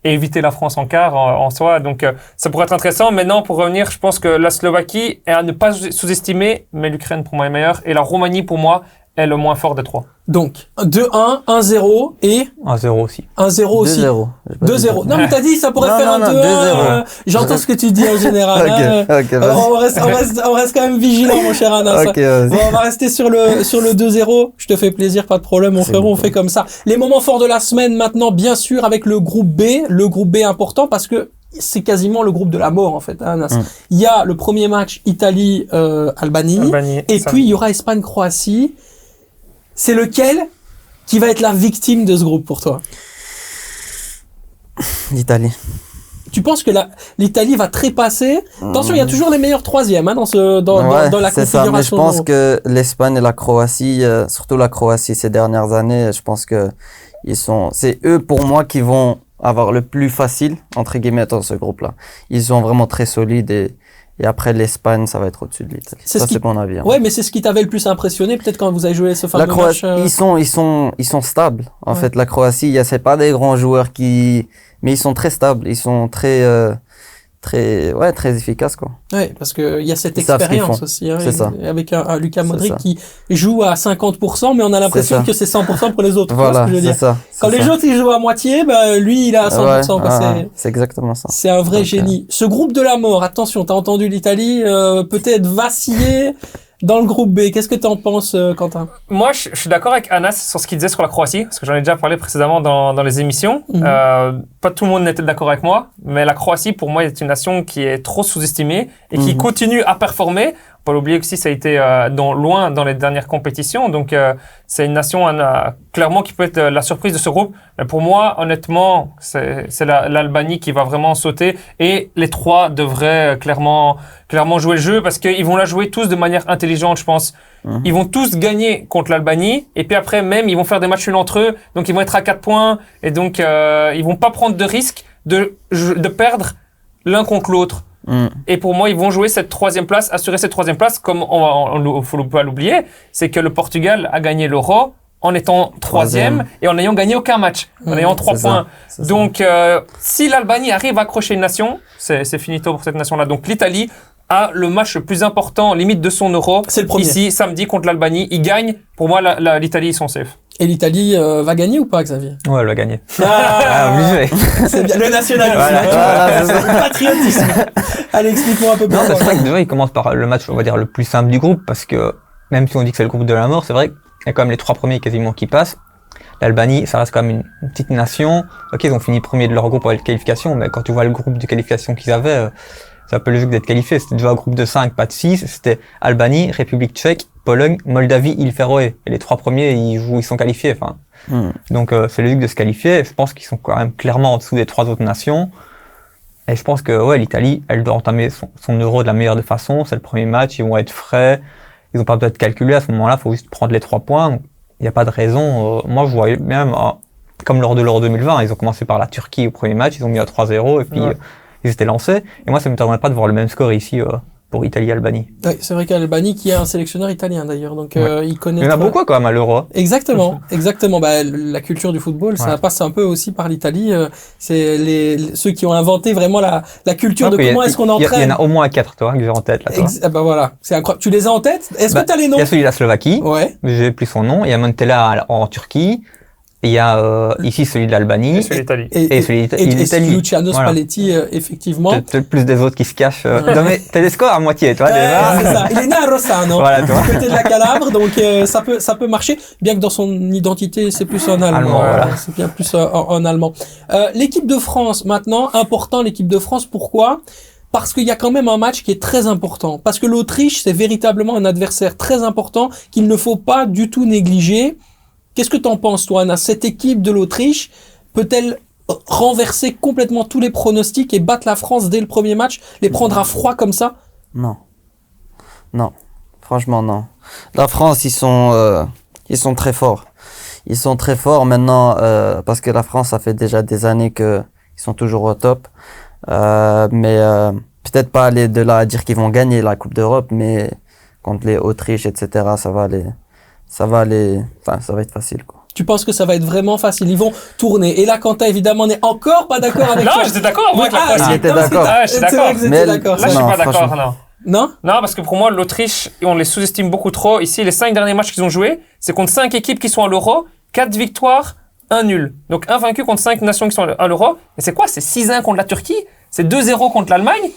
et éviter la France en quart en soi. Donc, ça pourrait être intéressant. Maintenant, pour revenir, je pense que la Slovaquie est à ne pas sous-estimer, mais l'Ukraine, pour moi, est meilleure. Et la Roumanie, pour moi, est le moins fort des trois. Donc, 2-1, 1-0 et 1-0 aussi. 1-0 aussi. 2-0. 2-0. Non, mais t'as dit, ça pourrait Non, faire non, un non, 2-1. J'entends ce que tu dis en général. Ok, vas-y. On reste quand même vigilant, mon cher Anas. Ok, vas-y. Bon, on va rester sur le 2-0. Je te fais plaisir, pas de problème, mon frérot, on fait comme ça. Les moments forts de la semaine maintenant, bien sûr, avec le groupe B. Le groupe B important parce que c'est quasiment le groupe de la mort, en fait, hein, Anas. Il y a le premier match Italie-Albanie. Et puis, il y aura Espagne-Croatie. C'est lequel qui va être la victime de ce groupe pour toi? L'Italie. Tu penses que l'Italie va trépasser? Attention, il y a toujours les meilleurs troisièmes hein, dans la c'est ça, configuration. mais je pense que l'Espagne et la Croatie, surtout la Croatie ces dernières années, je pense que c'est eux pour moi qui vont avoir le plus facile entre guillemets dans ce groupe-là. Ils sont vraiment très solides et après l'Espagne, ça va être au-dessus de l'Italie. C'est mon avis. Ouais, mais c'est ce qui t'avait le plus impressionné, peut-être quand vous avez joué ce fameux match. Ils sont stables. En fait, la Croatie, c'est pas des grands joueurs mais ils sont très stables. Ils sont très efficaces, quoi. Ouais, parce que il y a cette expérience aussi, hein, c'est ça. avec un Luka Modric qui joue à 50%, mais on a l'impression que c'est 100% pour les autres. Voilà, ce que je veux dire. ça. Quand les autres ils jouent à moitié, lui il est à 100%. C'est exactement ça. C'est un vrai génie. Ce groupe de la mort, attention, t'as entendu l'Italie peut-être vaciller dans le groupe B. Qu'est-ce que t'en penses, Quentin? Moi, je suis d'accord avec Anas sur ce qu'il disait sur la Croatie, parce que j'en ai déjà parlé précédemment dans les émissions. Pas tout le monde n'était d'accord avec moi, mais la Croatie, pour moi, est une nation qui est trop sous-estimée et qui continue à performer. Faut pas l'oublier que si ça a été loin dans les dernières compétitions, donc c'est une nation clairement qui peut être la surprise de ce groupe. Mais pour moi, honnêtement, c'est l'Albanie qui va vraiment sauter et les trois devraient clairement jouer le jeu parce qu'ils vont la jouer tous de manière intelligente, je pense. Ils vont tous gagner contre l'Albanie et puis après même ils vont faire des matchs nuls entre eux, donc ils vont être à 4 points et donc ils vont pas prendre de risque de perdre l'un contre l'autre. Et pour moi, ils vont jouer cette troisième place, assurer cette troisième place, comme faut pas l'oublier, c'est que le Portugal a gagné l'Euro en étant troisième et en n'ayant gagné aucun match, en ayant 3 points. Donc, si l'Albanie arrive à accrocher une nation, c'est finito pour cette nation-là. Donc, l'Italie a le match le plus important, limite de son Euro. C'est le premier. Ici, samedi, contre l'Albanie. Ils gagnent. Pour moi, l'Italie, ils sont safe. Et l'Italie va gagner ou pas, Xavier? Ouais, elle va gagner. Obligé. C'est bien. Le nationalisme. Le patriotisme. Allez, explique-moi un peu plus. Non, c'est vrai que déjà, il commence par le match, on va dire, le plus simple du groupe, parce que même si on dit que c'est le groupe de la mort, c'est vrai qu'il y a quand même les 3 premiers quasiment qui passent. L'Albanie, ça reste quand même une petite nation. Ok, ils ont fini premier de leur groupe pour les qualifications, mais quand tu vois le groupe de qualification qu'ils avaient, c'est un peu logique d'être qualifié. C'était déjà un groupe de 5, pas de 6. C'était Albanie, République tchèque, Pologne, Moldavie, îles Féroé. Et les 3 premiers, ils sont qualifiés. Enfin, donc c'est logique de se qualifier. Je pense qu'ils sont quand même clairement en dessous des 3 autres nations. Et je pense que l'Italie, elle doit entamer son Euro de la meilleure des façons. C'est le premier match, ils vont être frais. Ils ont pas besoin de calculer à ce moment-là. Il faut juste prendre les 3 points. Il n'y a pas de raison. Moi, je vois même comme lors de l'Euro 2020, ils ont commencé par la Turquie au premier match, ils ont mis à 3-0 et puis ils étaient lancés. Et moi, ça ne m'étonnerait pas de voir le même score ici pour Italie-Albanie. Oui, c'est vrai qu'Albanie qui a un sélectionneur italien d'ailleurs, donc il connaît. Il y en a beaucoup quand même à l'Euro. Exactement. La culture du football, ça passe un peu aussi par l'Italie. C'est ceux qui ont inventé vraiment la culture de comment est-ce qu'on entraîne. Il y en a au moins 4, toi, que j'ai en tête là. Voilà, c'est incroyable. Tu les as en tête? Est-ce que tu as les noms? Il y a celui de la Slovaquie. Ouais. J'ai plus son nom. Il y a Montella en Turquie. Il y a ici celui de l'Albanie. Et celui d'Italie. Et celui de Luciano Spalletti, effectivement. Peut-être plus des autres qui se cachent. Non mais t'as des scores à moitié, toi, déjà. C'est ça. Il est né à Rossano. Voilà, toi. Du côté de la Calabre, donc ça peut marcher. Bien que dans son identité, c'est plus en allemand. Voilà. C'est bien plus en allemand. L'équipe de France, maintenant, important l'équipe de France. Pourquoi? Parce qu'il y a quand même un match qui est très important. Parce que l'Autriche, c'est véritablement un adversaire très important qu'il ne faut pas du tout négliger. Qu'est-ce que t'en penses, toi, Anna? Cette équipe de l'Autriche peut-elle renverser complètement tous les pronostics et battre la France dès le premier match, les prendre à froid comme ça? Non. Franchement, non. La France, ils sont très forts. Ils sont très forts maintenant parce que la France, ça fait déjà des années qu'ils sont toujours au top. Mais peut-être pas aller de là à dire qu'ils vont gagner la Coupe d'Europe, mais contre les Autriches, etc., ça va être facile, quoi. Tu penses que ça va être vraiment facile? Ils vont tourner. Et là, Quentin, évidemment, n'est encore pas d'accord avec toi. Non, j'étais d'accord avec la Croatie. il était d'accord. Ah, je suis C'est vrai d'accord. que vous Mais étiez d'accord. Là, je suis Non, pas d'accord, franchement. non. Non? Non, parce que pour moi, l'Autriche, on les sous-estime beaucoup trop. Ici, les 5 derniers matchs qu'ils ont joués, c'est contre 5 équipes qui sont à l'Euro, 4 victoires, 1 nul. Donc, un vaincu contre 5 nations qui sont à l'Euro. Et c'est quoi? C'est 6-1 contre la Turquie? C'est 2-0 contre l'Allemagne?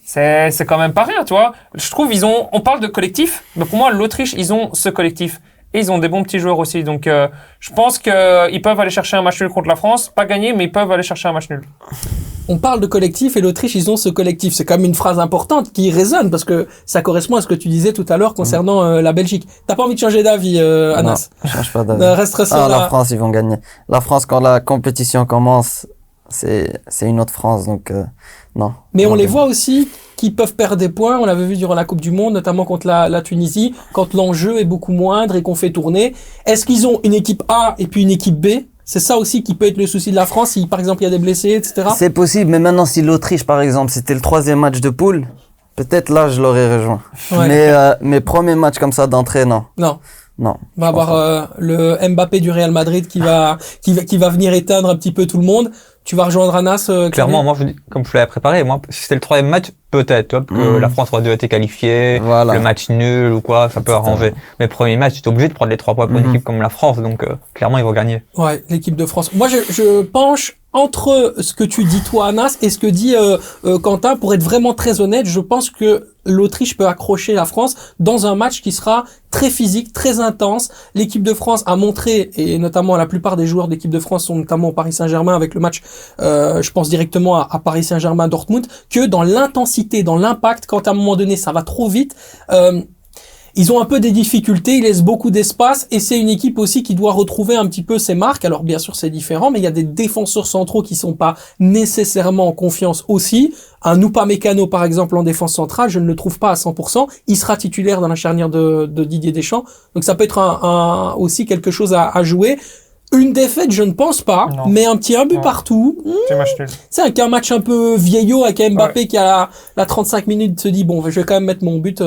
C'est quand même pas rien, tu vois. Je trouve, on parle de collectif, mais pour moi, l'Autriche, ils ont ce collectif. Et ils ont des bons petits joueurs aussi. Donc, je pense qu'ils peuvent aller chercher un match nul contre la France. Pas gagner, mais ils peuvent aller chercher un match nul. On parle de collectif et l'Autriche, ils ont ce collectif. C'est quand même une phrase importante qui résonne parce que ça correspond à ce que tu disais tout à l'heure concernant la Belgique. T'as pas envie de changer d'avis, Anas? Non, je change pas d'avis. Reste sur La France, ils vont gagner. La France, quand la compétition commence, c'est une autre France, donc non. Mais Ils on vont les gagner. voit aussi qui peuvent perdre des points. On l'avait vu durant la Coupe du Monde, notamment contre la Tunisie, quand l'enjeu est beaucoup moindre et qu'on fait tourner. Est-ce qu'ils ont une équipe A et puis une équipe B? C'est ça aussi qui peut être le souci de la France, si par exemple il y a des blessés, etc. C'est possible, mais maintenant, si l'Autriche, par exemple, c'était le 3e match de poule, peut-être là, je l'aurais rejoint. Ouais. Mais premier match comme ça d'entrée, non. Non. Non. On va avoir le Mbappé du Real Madrid qui va venir éteindre un petit peu tout le monde. Tu vas rejoindre Anas, Clairement, moi, comme je l'avais préparé, moi, si c'était le 3e match, peut-être, tu vois, que la France aurait dû être qualifiée, Voilà. le match nul ou quoi, ça peut arranger. Mais premier match, tu es obligé de prendre les 3 points pour une équipe comme la France, donc clairement, ils vont gagner. Ouais, l'équipe de France. Moi, je penche entre ce que tu dis toi, Anas, et ce que dit Quentin. Pour être vraiment très honnête, je pense que l'Autriche peut accrocher la France dans un match qui sera très physique, très intense. L'équipe de France a montré, et notamment la plupart des joueurs de l'équipe de France sont notamment au Paris Saint-Germain avec le match, je pense directement à Paris Saint-Germain-Dortmund, que dans l'intensité, dans l'impact, quand à un moment donné ça va trop vite, ils ont un peu des difficultés, ils laissent beaucoup d'espace et c'est une équipe aussi qui doit retrouver un petit peu ses marques. Alors bien sûr c'est différent, mais il y a des défenseurs centraux qui sont pas nécessairement en confiance aussi. Un Upamecano par exemple en défense centrale, je ne le trouve pas à 100%. Il sera titulaire dans la charnière de Didier Deschamps, donc ça peut être aussi quelque chose à jouer. Une défaite, je ne pense pas, Non. mais un but Non. partout. C'est match nul. C'est un match un peu vieillot avec un Mbappé qui a la 35 minutes se dit bon, je vais quand même mettre mon but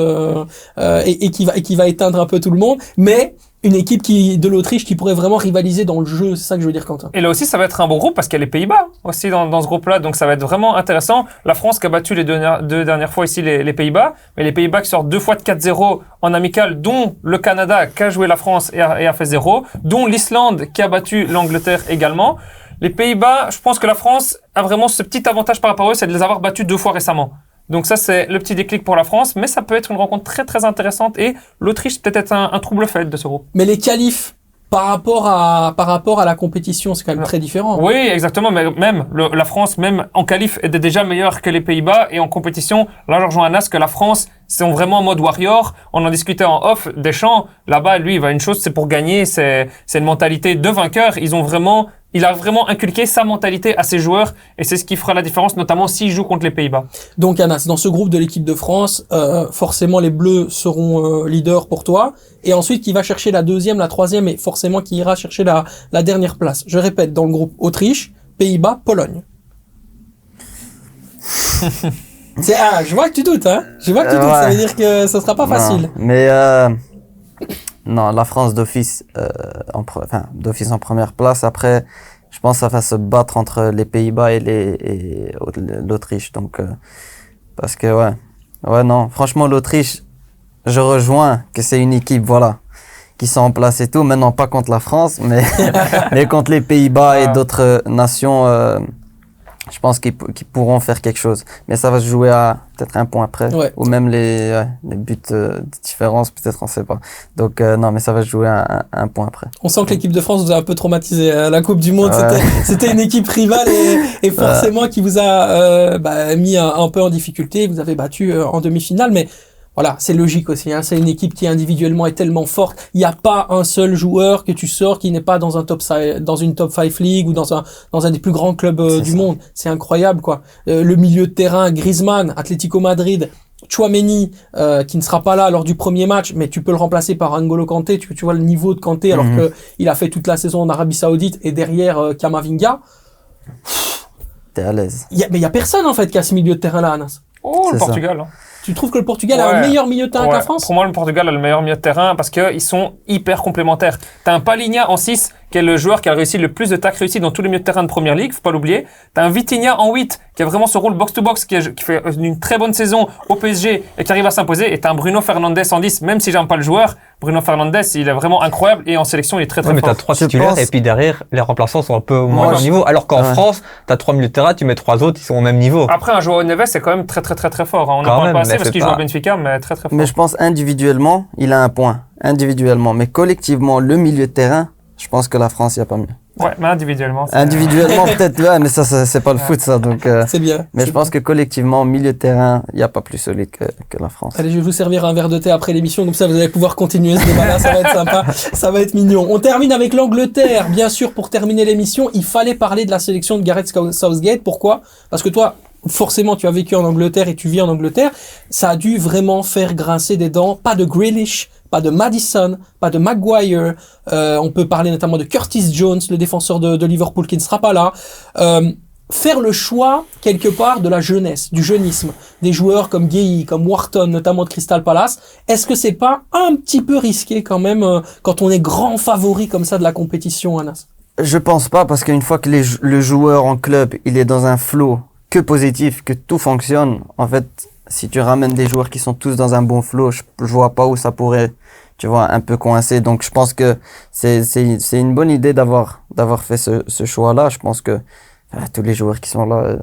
et qui va éteindre un peu tout le monde, mais une équipe de l'Autriche qui pourrait vraiment rivaliser dans le jeu, c'est ça que je veux dire, Quentin. Et là aussi, ça va être un bon groupe parce qu'il y a les Pays-Bas aussi dans ce groupe-là. Donc, ça va être vraiment intéressant. La France qui a battu les deux dernières fois ici les Pays-Bas. Mais les Pays-Bas qui sortent 2 fois de 4-0 en amical, dont le Canada qui a joué la France et a fait 0, dont l'Islande qui a battu l'Angleterre également. Les Pays-Bas, je pense que la France a vraiment ce petit avantage par rapport à eux, c'est de les avoir battus 2 fois récemment. Donc ça, c'est le petit déclic pour la France, mais ça peut être une rencontre très très intéressante et l'Autriche peut être un trouble-fête de ce groupe. Mais les qualifs par rapport à la compétition, c'est quand même très différent. Oui, exactement, mais même la France, même en qualif, est déjà meilleure que les Pays-Bas et en compétition, là je rejoins Anas que la France, sont vraiment en mode warrior. On en discutait en off, Deschamps, là-bas, lui, il va une chose, c'est pour gagner, c'est une mentalité de vainqueur. Il a vraiment inculqué sa mentalité à ses joueurs et c'est ce qui fera la différence, notamment s'il joue contre les Pays-Bas. Donc Anas, dans ce groupe de l'équipe de France, forcément les Bleus seront leaders pour toi. Et ensuite, qui va chercher la 2e, la 3e et forcément qui ira chercher la dernière place. Je répète, dans le groupe Autriche, Pays-Bas, Pologne. Je vois que tu doutes, hein. Je vois que tu doutes, ça veut dire que ça sera pas facile. Non, mais non, la France d'office d'office en première place. Après, je pense que ça va se battre entre les Pays-Bas et l'Autriche. Donc, parce que non, franchement, l'Autriche, je rejoins que c'est une équipe, voilà, qui sont en place et tout. Maintenant, pas contre la France, mais contre les Pays-Bas et d'autres nations. Je pense qu'ils pourront faire quelque chose. Mais ça va se jouer à peut-être un point après. Ouais. Ou même les buts de différence, peut-être, on sait pas. Donc, non, mais ça va se jouer à un point après. On sent que l'équipe de France vous a un peu traumatisé. La Coupe du Monde, Ouais. c'était une équipe rivale et forcément qui vous a mis un peu en difficulté. Vous avez battu en demi-finale, mais voilà, c'est logique aussi. Hein. C'est une équipe qui individuellement est tellement forte. Il n'y a pas un seul joueur que tu sors qui n'est pas dans une top 5 league ou dans un des plus grands clubs du monde. C'est incroyable, quoi. Le milieu de terrain, Griezmann, Atlético Madrid, Tchouaméni, qui ne sera pas là lors du premier match, mais tu peux le remplacer par N'Golo Kanté. Tu vois le niveau de Kanté alors que il a fait toute la saison en Arabie Saoudite et derrière Camavinga. T'es à l'aise. Mais il y a personne en fait qui a ce milieu de terrain là, Anas. Oh, le C'est ça. Portugal. Hein. Tu trouves que le Portugal a un meilleur milieu de terrain que la France? Pour moi, le Portugal a le meilleur milieu de terrain parce qu'ils sont hyper complémentaires. T'as un Palhinha en 6 qui est le joueur qui a réussi le plus de tacles réussis dans tous les milieux de terrain de Première Ligue, faut pas l'oublier. T'as un Vitinha en 8, qui a vraiment ce rôle box-to-box, qui fait une très bonne saison au PSG et qui arrive à s'imposer. Et t'as un Bruno Fernandes en 10, même si j'aime pas le joueur. Bruno Fernandes, il est vraiment incroyable et en sélection, il est très très mais fort. t'as 3 titulaires et puis derrière, les remplaçants sont un peu moins au niveau. Alors qu'en France, t'as 3 milieux de terrain, tu mets 3 autres, ils sont au même niveau. Après, un joueur Neves, c'est quand même très très très très fort. On en parle pas assez parce qu'il joue à Benfica, mais très très fort. Mais je pense individuellement, il a un point. Individuellement. Mais collectivement, le milieu de terrain, je pense que la France, il n'y a pas mieux. Ouais, mais individuellement. Individuellement, peut-être, ouais, mais ça, c'est pas le foot, ça. Donc, c'est bien. Mais je pense que collectivement, milieu de terrain, il n'y a pas plus solide que la France. Allez, je vais vous servir un verre de thé après l'émission, comme ça vous allez pouvoir continuer ce débat-là, ça va être sympa, ça va être mignon. On termine avec l'Angleterre. Bien sûr, pour terminer l'émission, il fallait parler de la sélection de Gareth Southgate. Pourquoi? Parce que toi, forcément, tu as vécu en Angleterre et tu vis en Angleterre. Ça a dû vraiment faire grincer des dents. Pas de Grealish, pas de Maddison, pas de Maguire. On peut parler notamment de Curtis Jones, le défenseur de Liverpool qui ne sera pas là. Faire le choix, quelque part, de la jeunesse, du jeunisme, des joueurs comme Guéhi, comme Wharton, notamment de Crystal Palace. Est-ce que c'est pas un petit peu risqué quand même quand on est grand favori comme ça de la compétition, Anas? Je pense pas, parce qu'une fois que le joueur en club, il est dans un flow que positif, que tout fonctionne, en fait, si tu ramènes des joueurs qui sont tous dans un bon flow, je vois pas où ça pourrait, tu vois, un peu coincer. Donc, je pense que c'est une bonne idée d'avoir fait ce choix-là. Je pense que tous les joueurs qui sont là,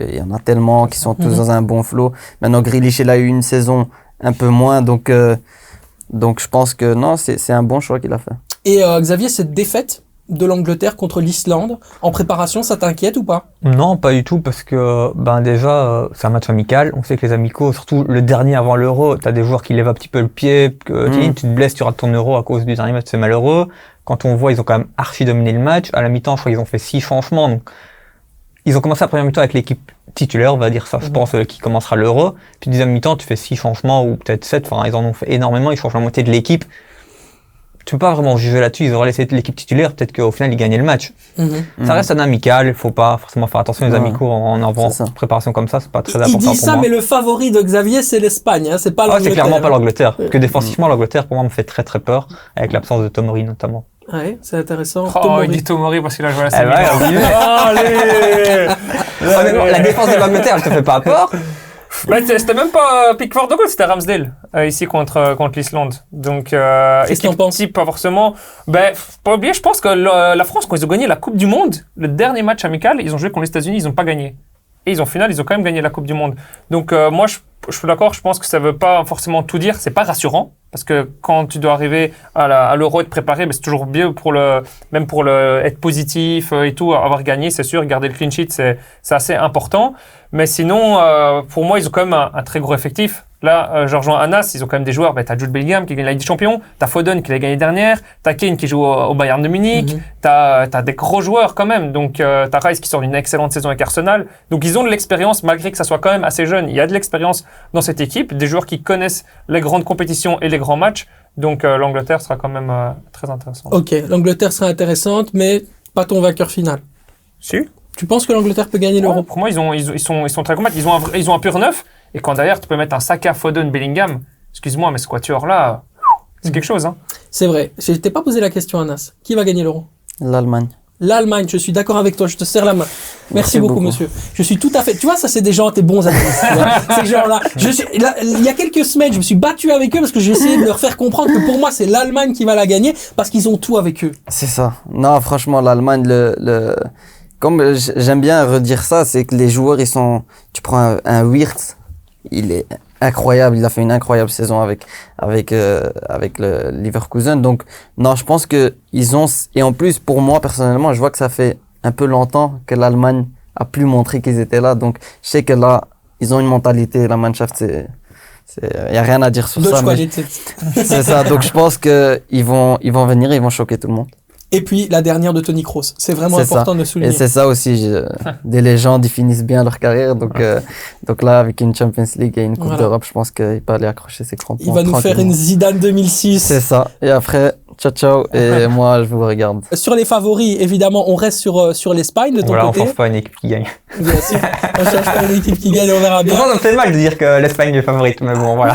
il y en a tellement qui sont tous dans un bon flow. Maintenant, Grealish, il a eu une saison un peu moins, donc je pense que non, c'est un bon choix qu'il a fait. Et Xavier, cette défaite de l'Angleterre contre l'Islande en préparation, ça t'inquiète ou pas? Non, pas du tout, parce que déjà c'est un match amical. On sait que les amicaux, surtout le dernier avant l'Euro, t'as des joueurs qui lèvent un petit peu le pied, que tu te blesses, tu rates ton Euro à cause du dernier match, c'est malheureux. Quand on voit, ils ont quand même archi dominé le match. À la mi-temps, je crois qu'ils ont fait 6 changements. Donc ils ont commencé la première mi-temps avec l'équipe titulaire, on va dire ça, je pense, qui commencera l'Euro. Puis deuxième mi-temps, tu fais 6 changements ou peut-être 7. Enfin, ils en ont fait énormément. Ils changent la moitié de l'équipe. Tu peux pas vraiment juger là-dessus, ils auraient laissé l'équipe titulaire, peut-être qu'au final ils gagnaient le match. Ça reste un amical, il faut pas forcément faire attention aux amicaux en avant préparation comme ça, c'est pas très important pour moi. Il dit ça, mais le favori de Xavier, c'est l'Espagne, hein, c'est pas l'Angleterre. C'est clairement pas l'Angleterre, parce que défensivement l'Angleterre pour moi me fait très très peur, avec l'absence de Tomori notamment. Ouais, c'est intéressant. Il dit Tomori parce qu'il a joué à la la défense de l'Angleterre, elle te fait pas peur? C'était même pas Pickford de goal, c'était Ramsdale ici contre l'Islande. Donc qu'est-ce que t'en penses? Pas forcément. Pas oublier, je pense que la France, quand ils ont gagné la Coupe du Monde, le dernier match amical, ils ont joué contre les États-Unis, ils ont pas gagné. Et ils ont quand même gagné la Coupe du Monde. Donc moi je suis d'accord, je pense que ça veut pas forcément tout dire, c'est pas rassurant parce que quand tu dois arriver à l'Euro et te préparer, c'est toujours bien même pour être positif et tout, avoir gagné, c'est sûr, garder le clean sheet, c'est assez important. Mais sinon, pour moi, ils ont quand même un très gros effectif. Là, je rejoins Anas, ils ont quand même des joueurs. T'as Jude Bellingham qui gagne la Ligue des Champions, t'as Foden qui l'a gagné dernière, t'as Kane qui joue au Bayern de Munich, t'as des gros joueurs quand même. Donc, t'as Rice qui sort d'une excellente saison avec Arsenal. Donc, ils ont de l'expérience malgré que ça soit quand même assez jeune. Il y a de l'expérience dans cette équipe, des joueurs qui connaissent les grandes compétitions et les grands matchs. Donc, l'Angleterre sera quand même très intéressante. Ok, l'Angleterre sera intéressante, mais pas ton vainqueur final. Si. Tu penses que l'Angleterre peut gagner l'Euro? Pour moi, ils sont très compacts. Ils ont un pur neuf. Et quand derrière, tu peux mettre un Saka, Foden, Bellingham, excuse-moi, mais ce quatuor-là, c'est quelque chose. Hein. C'est vrai. Je t'ai pas posé la question, Anas. Qui va gagner l'Euro? L'Allemagne. L'Allemagne, je suis d'accord avec toi, je te serre la main. Merci beaucoup, monsieur. Je suis tout à fait... Tu vois, ça, c'est des gens, tes bons amis. Ces gens-là. Il y a quelques semaines, je me suis battu avec eux parce que j'ai essayé de leur faire comprendre que pour moi, c'est l'Allemagne qui va la gagner parce qu'ils ont tout avec eux. C'est ça. Non, franchement, l'Allemagne, comme j'aime bien redire ça, c'est que les joueurs, tu prends un Wirtz, il est incroyable, il a fait une incroyable saison avec le Leverkusen. Donc non, je pense que et en plus pour moi personnellement, je vois que ça fait un peu longtemps que l'Allemagne a plus montré qu'ils étaient là. Donc je sais que là, ils ont une mentalité, la Mannschaft, y a rien à dire sur ça. C'est ça. Donc je pense que ils vont venir, ils vont choquer tout le monde. Et puis, la dernière de Toni Kroos. C'est vraiment important de le souligner. Et c'est ça aussi. Des légendes, ils finissent bien leur carrière. Donc là, avec une Champions League et une Coupe d'Europe, je pense qu'il peut aller accrocher ses crampons. Il va nous faire une Zidane 2006. C'est ça. Et après, Ciao, ciao. Et moi, je vous regarde. Sur les favoris, évidemment, on reste sur l'Espagne de ton Voilà, on côté. change pas une équipe qui gagne. Bien sûr, on change pas une équipe qui gagne, on verra bien. Pour moi, ça me fait mal de dire que l'Espagne est favorite, mais bon, voilà.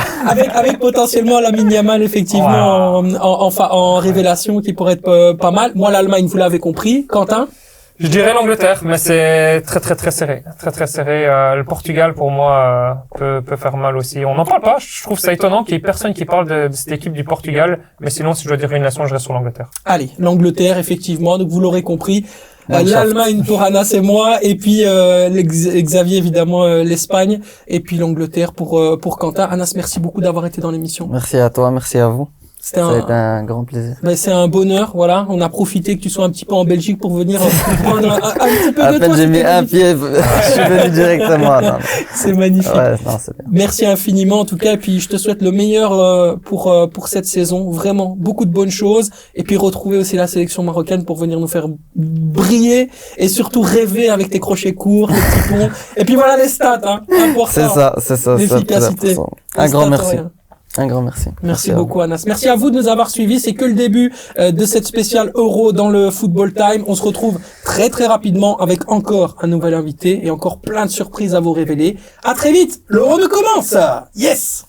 Avec potentiellement Lamine Yamal, effectivement, en révélation qui pourrait être pas mal. Moi, l'Allemagne, vous l'avez compris. Quentin? Je dirais l'Angleterre, mais c'est très très très serré, très très serré. Le Portugal pour moi peut faire mal aussi. On n'en parle pas. Je trouve ça étonnant qu'il y ait personne qui parle de cette équipe du Portugal. Mais sinon, si je dois dire une nation, je reste sur l'Angleterre. Allez, l'Angleterre, effectivement. Donc, vous l'aurez compris. L'Allemagne pour Anas et moi, et puis Xavier évidemment l'Espagne, et puis l'Angleterre pour Quentin. Anas, merci beaucoup d'avoir été dans l'émission. Merci à toi, merci à vous. C'était Ça a été un grand plaisir. C'est un bonheur, voilà. On a profité que tu sois un petit peu en Belgique pour venir prendre un petit peu À de peine toi. j'ai mis c'était un magnifique. pied, je suis venu directement. Non. C'est magnifique. Ouais, non, c'est bien. Merci infiniment en tout cas, et puis je te souhaite le meilleur pour cette saison, vraiment beaucoup de bonnes choses, et puis retrouver aussi la sélection marocaine pour venir nous faire briller et surtout rêver avec tes crochets courts, les petits ponts, et puis voilà les stats, hein, important. C'est ça. L'efficacité. Un grand Les stats, merci. rien. Un grand merci. Merci beaucoup Anas. Merci à vous de nous avoir suivis. C'est que le début de cette spéciale Euro dans le Football Time. On se retrouve très très rapidement avec encore un nouvel invité et encore plein de surprises à vous révéler. À très vite. L'Euro nous commence. Yes.